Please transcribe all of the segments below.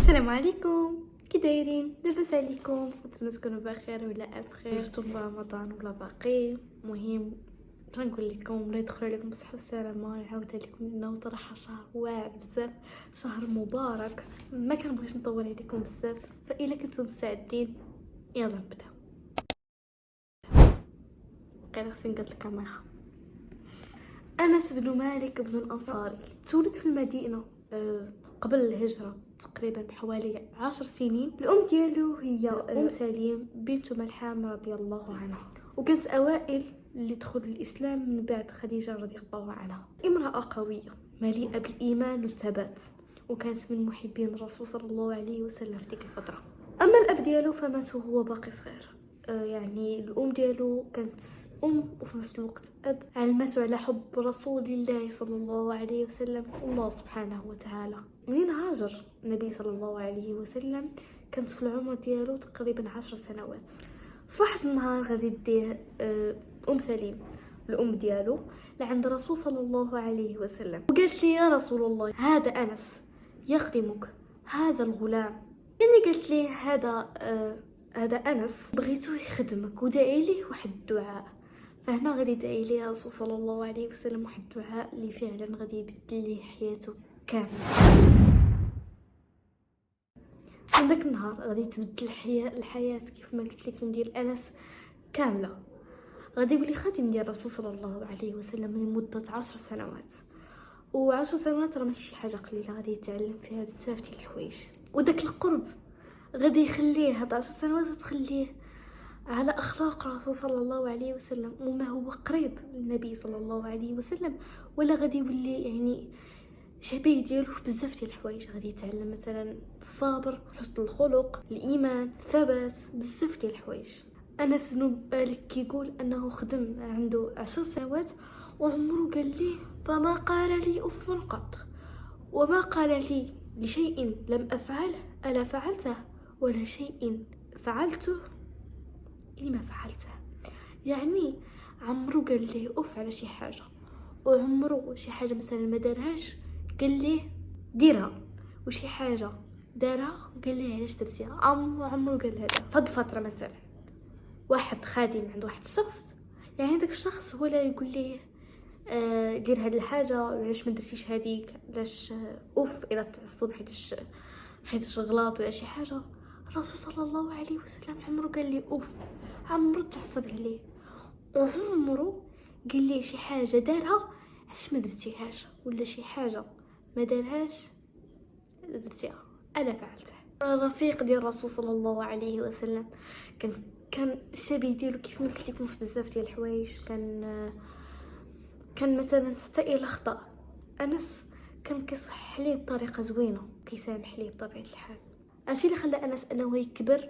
السلام عليكم، كي دايرين؟ لاباس عليكم؟ نتمنى تكونوا بخير ولا بخير. شفتوا رمضان ولا باقي؟ مهم نقول لكم ولا يدخل عليكم بالصحه والسلامه. نعاودها لكم انه صراحه شهر واعر بزاف، شهر مبارك. ما كنبغيش نطول عليكم بزاف، فاذا كنتم مستعدين يلا نبداو. غير خصني نقاد الكاميرا. انس بن مالك بن الانصاري تولد في المدينه قبل الهجرة تقريبا بحوالي 10 سنين. الأم ديالو هي أم سليم بنت ملحام رضي الله عنها، وكانت أوائل اللي دخلوا الإسلام من بعد خديجة رضي الله عنها. امرأة قوية مليئة بالإيمان والثبات، وكانت من محبين الرسول صلى الله عليه وسلم في تلك الفترة. أما الأب ديالو فمات وهو باقي صغير. يعني الأم ديالو كانت أم وفي نفس الوقت أب، علمته على حب رسول الله صلى الله عليه وسلم والله سبحانه وتعالى. منين هاجر النبي صلى الله عليه وسلم كانت في العمر ديالو تقريبا 10 سنوات. فواحد النهار غادي ديه أم سليم الأم ديالو لعند الرسول صلى الله عليه وسلم، وقالت لي يا رسول الله هذا أنس يخدمك، هذا الغلام. يعني قالت لي هذا أنس بغيتو يخدمك ودعي ليه واحد الدعاء. فهنا غادي يدعي ليه الرسول صلى الله عليه وسلم واحد الدعاء اللي فعلا غادي يبدل ليه حياته كامله. من داك النهار غادي تبدل الحياه كيف ما قلت لكم ديال أنس كامله. غادي يولي خادم ديال الرسول صلى الله عليه وسلم لمده 10 سنوات. و10 سنوات راه ماشي شي حاجه قليله، غادي يتعلم فيها بزاف ديال الحوايج. وداك القرب غادي يخليه هاد 10 سنوات تخليه على أخلاق الرسول صلى الله عليه وسلم وما هو قريب للنبي صلى الله عليه وسلم. ولا غادي يولي يعني شبيه ديالو في بزاف ديال الحوايج. غادي يتعلم مثلا الصبر، حسن الخلق، الإيمان، الثبات، بزاف ديال الحوايج. أنس بن مالك كيقول أنه خدم عنده 10 سنوات وعمره قال ليه فما قال لي أف قط، وما قال لي لشيء لم أفعله ألا فعلته، ولا شيء فعلته لما فعلته. يعني عمرو قال ليه أف على شي حاجة، وعمرو شي حاجة مثلا ما دارهاش قال ليه ديرها، وشي حاجة دارها قال ليه علاش درتيها. عمرو قال هذا. فهاد الفترة مثلا واحد خادم عند واحد الشخص، يعني داك الشخص هو لا يقول ليه دير هاد الحاجة وعلاش ما درتيش هذيك، علاش اوف الى تعصب حيتاش غلط ولا شي حاجة. الرسول صلى الله عليه وسلم عمرو قال لي اوف، عمرو تعصب عليه، وعمرو قال لي شي حاجة دارها علاش ما درتيهاش، ولا شي حاجة ما دارهاش درتيها انا فعلتها. الرفيق ديال الرسول صلى الله عليه وسلم كان الشبيه ديالو كيف ما قلت لكم في بزاف ديال الحوايج. كان مثلا حتى الى خطا انس كان كيصح ليه بطريقه زوينه، كيسامح ليه بطبيعه الحال. هادشي اللي خلى انس انه يكبر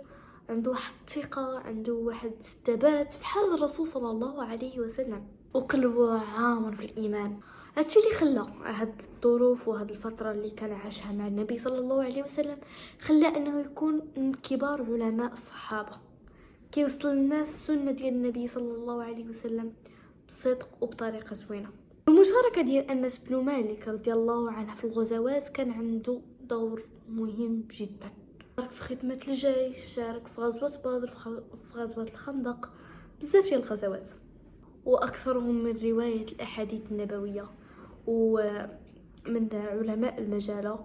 عنده واحد الثقه، عنده واحد الثبات في حال الرسول صلى الله عليه وسلم، وقلبه عامر بالايمان. هادشي اللي خلى هاد الظروف وهاد الفتره اللي كان عاشها مع النبي صلى الله عليه وسلم خلى انه يكون من كبار علماء الصحابه، كيوصل للناس السنه ديال النبي صلى الله عليه وسلم بصدق وبطريقه زوينه. المشاركه ديال انس بن مالك رضي الله عنه في الغزوات كان عنده دور مهم جدا. شارك في خدمه الجيش، شارك في غزوه بدر، في غزوه الخندق، بزاف ديال الغزوات، واكثرهم من روايه الاحاديث النبويه، ومن علماء المجال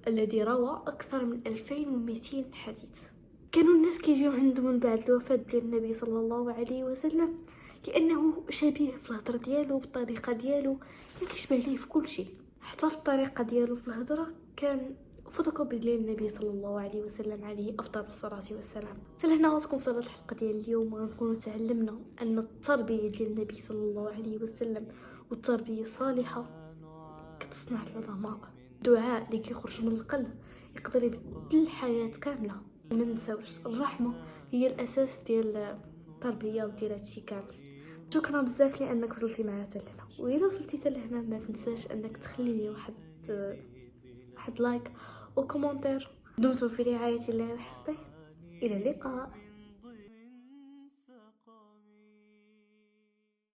الذي روى اكثر من 2200 حديث. كانوا الناس كيجيو عنده من بعد الوفاه ديال النبي صلى الله عليه وسلم لانه شبيه في الهضره ديالو، بالطريقه ديالو كان كيشبه ليه في كل شيء، حتى في الطريقه ديالو في الهضره كان فوتوكوبي ديال النبي صلى الله عليه وسلم عليه افضل الصلاه والسلام. حتى لهنا غتكون صارت الحلقه ديال اليوم، وغنكونوا تعلمنا ان التربيه ديال النبي صلى الله عليه وسلم والتربيه الصالحه كتصنع العظماء. الدعاء اللي كيخرج من القلب يقدر يبدل الحياه كامله. ما نساوش الرحمه هي الاساس ديال التربيه وديال هادشي كامل. شكرا بزاف لانك وصلتي معايا حتى لهنا، واذا وصلتي حتى لهنا ما تنساش انك تخلي لي واحد لايك وكومنتير. دمتم في رعايه الله وحفظه، الى اللقاء.